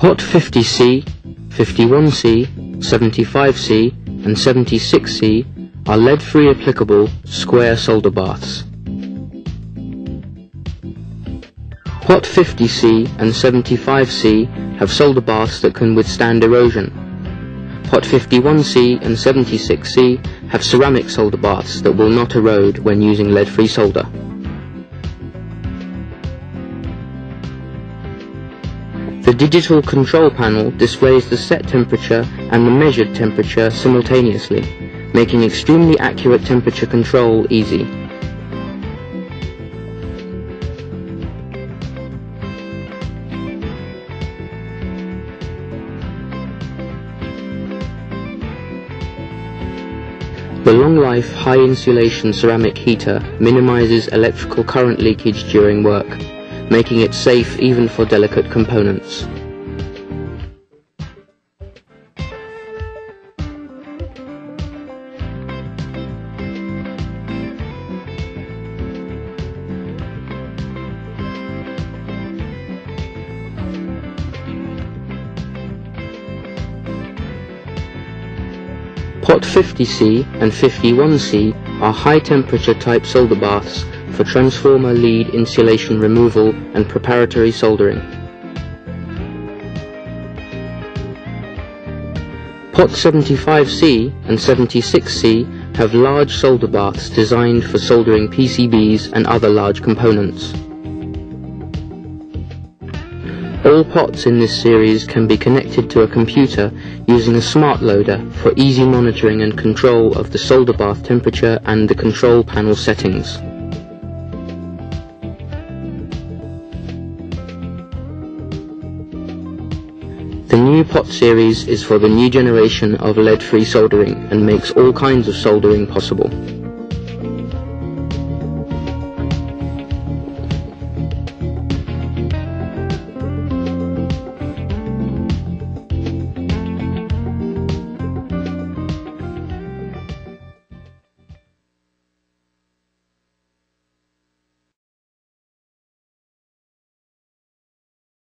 Pot 50C, 51C, 75C and 76C are lead-free applicable square solder baths. Pot 50C and 75C have solder baths that can withstand erosion. Pot 51C and 76C have ceramic solder baths that will not erode when using lead-free solder. The digital control panel displays the set temperature and the measured temperature simultaneously, making extremely accurate temperature control easy. The long-life, high-insulation ceramic heater minimizes electrical current leakage during work, making it safe even for delicate components. Pot 50C and 51C are high-temperature type solder baths for transformer lead insulation removal and preparatory soldering. Pot 75C and 76C have large solder baths designed for soldering PCBs and other large components. All pots in this series can be connected to a computer using a smart loader for easy monitoring and control of the solder bath temperature and the control panel settings. The new pot series is for the new generation of lead-free soldering and makes all kinds of soldering possible.